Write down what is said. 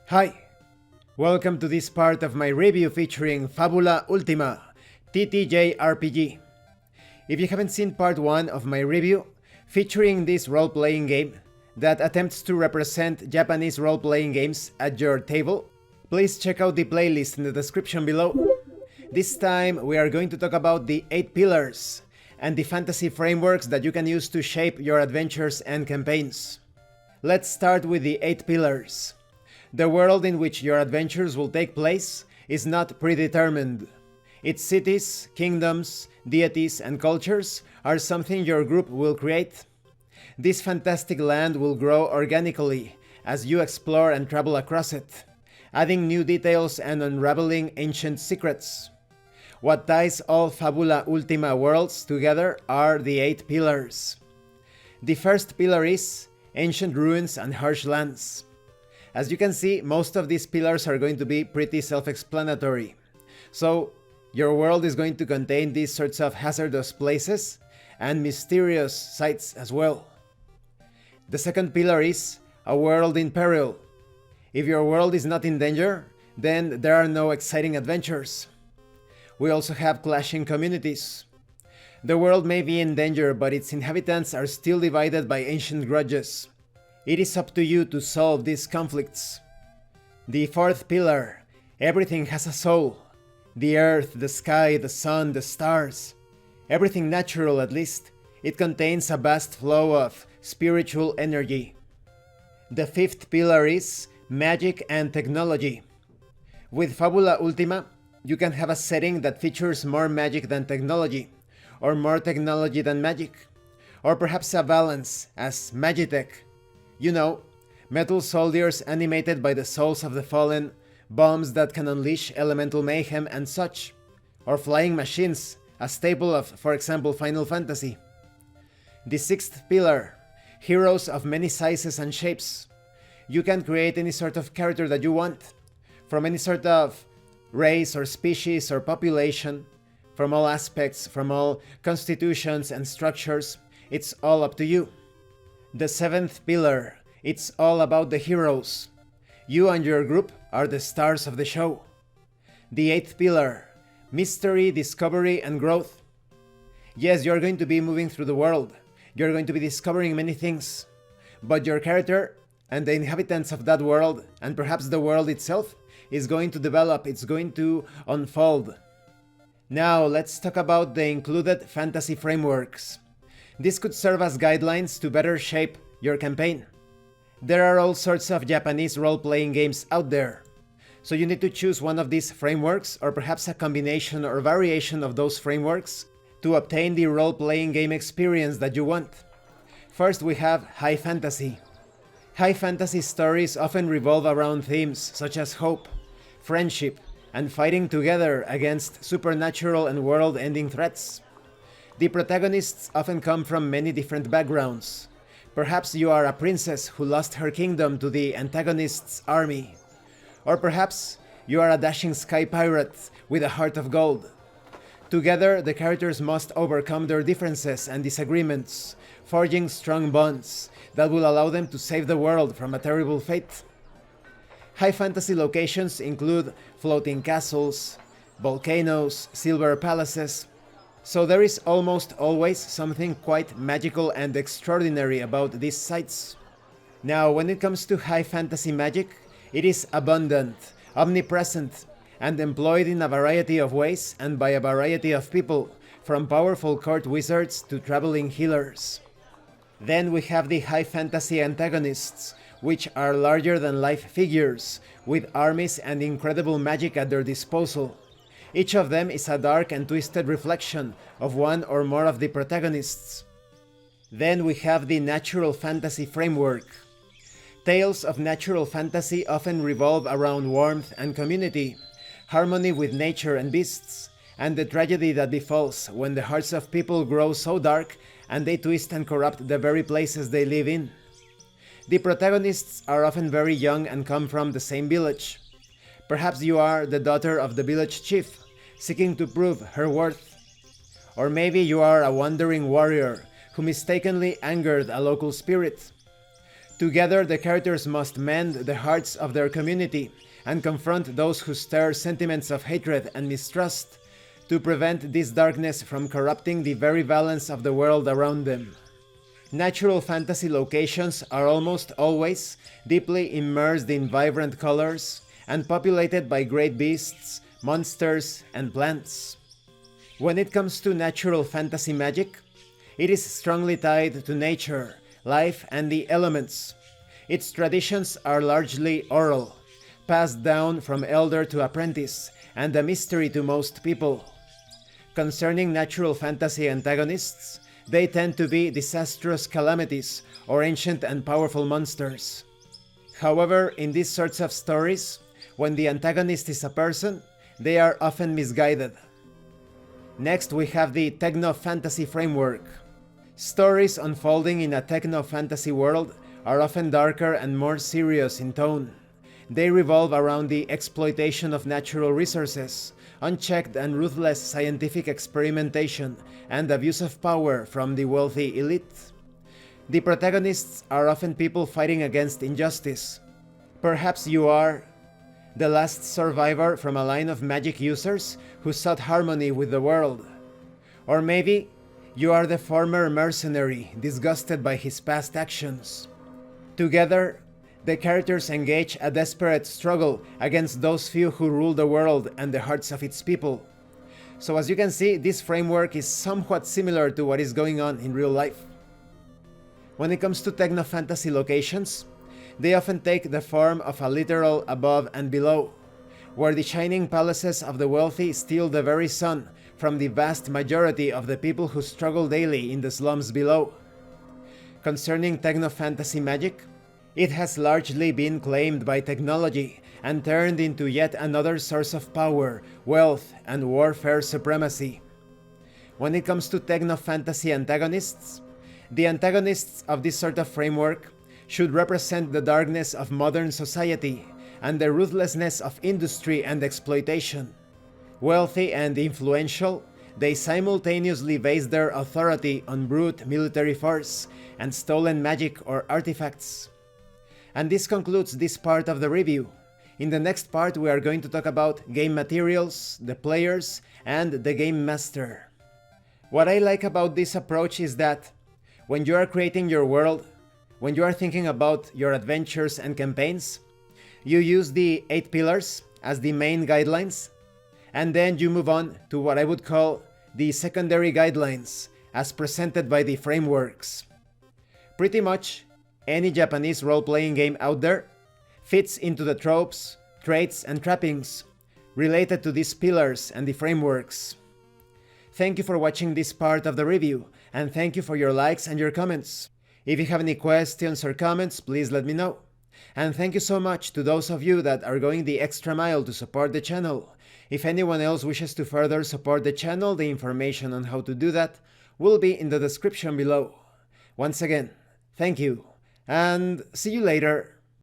Hi, welcome to this part of my review featuring Fabula Ultima TTJRPG. If you haven't seen part 1 of my review, featuring this role-playing game that attempts to represent Japanese role-playing games at your table, please check out the playlist in the description below. This time we are going to talk about the 8 pillars and the fantasy frameworks that you can use to shape your adventures and campaigns. Let's start with the 8 pillars. The world in which your adventures will take place is not predetermined. Its cities, kingdoms, deities, and cultures are something your group will create. This fantastic land will grow organically as you explore and travel across it, adding new details and unraveling ancient secrets. What ties all Fabula Ultima worlds together are the 8 pillars. The first pillar is ancient ruins and harsh lands. As you can see, most of these pillars are going to be pretty self-explanatory. So, your world is going to contain these sorts of hazardous places and mysterious sites as well. The second pillar is a world in peril. If your world is not in danger, then there are no exciting adventures. We also have clashing communities. The world may be in danger, but its inhabitants are still divided by ancient grudges. It is up to you to solve these conflicts. The fourth pillar, everything has a soul. The earth, the sky, the sun, the stars. Everything natural at least. It contains a vast flow of spiritual energy. The fifth pillar is magic and technology. With Fabula Ultima, you can have a setting that features more magic than technology, or more technology than magic, or perhaps a balance as Magitech. You know, metal soldiers animated by the souls of the fallen, bombs that can unleash elemental mayhem and such, or flying machines, a staple of, for example, Final Fantasy. The sixth pillar, heroes of many sizes and shapes. You can create any sort of character that you want, from any sort of race or species or population, from all aspects, from all constitutions and structures. It's all up to you. The seventh pillar, it's all about the heroes. You and your group are the stars of the show. The eighth pillar, mystery, discovery, and growth. Yes, you're going to be moving through the world. You're going to be discovering many things. But your character and the inhabitants of that world, and perhaps the world itself, is going to develop, it's going to unfold. Now let's talk about the included fantasy frameworks. This could serve as guidelines to better shape your campaign. There are all sorts of Japanese role-playing games out there, so you need to choose one of these frameworks, or perhaps a combination or variation of those frameworks, to obtain the role-playing game experience that you want. First, we have high fantasy. High fantasy stories often revolve around themes such as hope, friendship, and fighting together against supernatural and world-ending threats. The protagonists often come from many different backgrounds. Perhaps you are a princess who lost her kingdom to the antagonist's army. Or perhaps you are a dashing sky pirate with a heart of gold. Together, the characters must overcome their differences and disagreements, forging strong bonds that will allow them to save the world from a terrible fate. High fantasy locations include floating castles, volcanoes, silver palaces, so there is almost always something quite magical and extraordinary about these sites. Now, when it comes to high fantasy magic, it is abundant, omnipresent, and employed in a variety of ways and by a variety of people, from powerful court wizards to traveling healers. Then we have the high fantasy antagonists, which are larger-than-life figures, with armies and incredible magic at their disposal. Each of them is a dark and twisted reflection of one or more of the protagonists. Then we have the natural fantasy framework. Tales of natural fantasy often revolve around warmth and community, harmony with nature and beasts, and the tragedy that befalls when the hearts of people grow so dark and they twist and corrupt the very places they live in. The protagonists are often very young and come from the same village. Perhaps you are the daughter of the village chief, seeking to prove her worth. Or maybe you are a wandering warrior who mistakenly angered a local spirit. Together, the characters must mend the hearts of their community and confront those who stir sentiments of hatred and mistrust to prevent this darkness from corrupting the very balance of the world around them. Natural fantasy locations are almost always deeply immersed in vibrant colors and populated by great beasts, monsters, and plants. When it comes to natural fantasy magic, it is strongly tied to nature, life, and the elements. Its traditions are largely oral, passed down from elder to apprentice, and a mystery to most people. Concerning natural fantasy antagonists, they tend to be disastrous calamities or ancient and powerful monsters. However, in these sorts of stories, when the antagonist is a person, they are often misguided. Next, we have the Techno fantasy framework. Stories unfolding in a techno fantasy world are often darker and more serious in tone. They revolve around the exploitation of natural resources, unchecked and ruthless scientific experimentation, and abuse of power from the wealthy elite. The protagonists are often people fighting against injustice. Perhaps you are the last survivor from a line of magic users who sought harmony with the world. Or maybe you are the former mercenary disgusted by his past actions. Together, the characters engage a desperate struggle against those few who rule the world and the hearts of its people. So as you can see, this framework is somewhat similar to what is going on in real life. When it comes to techno fantasy locations, they often take the form of a literal above and below, where the shining palaces of the wealthy steal the very sun from the vast majority of the people who struggle daily in the slums below. Concerning techno fantasy magic, it has largely been claimed by technology and turned into yet another source of power, wealth, and warfare supremacy. When it comes to techno fantasy antagonists, the antagonists of this sort of framework should represent the darkness of modern society and the ruthlessness of industry and exploitation. Wealthy and influential, they simultaneously base their authority on brute military force and stolen magic or artifacts. And this concludes this part of the review. In the next part, we are going to talk about game materials, the players, and the game master. What I like about this approach is that when you are creating your world, when you are thinking about your adventures and campaigns, you use the 8 pillars as the main guidelines, and then you move on to what I would call the secondary guidelines as presented by the frameworks. Pretty much any Japanese role-playing game out there fits into the tropes, traits, and trappings related to these pillars and the frameworks. Thank you for watching this part of the review, and thank you for your likes and your comments. If you have any questions or comments, please let me know. And thank you so much to those of you that are going the extra mile to support the channel. If anyone else wishes to further support the channel, the information on how to do that will be in the description below. Once again, thank you, and see you later.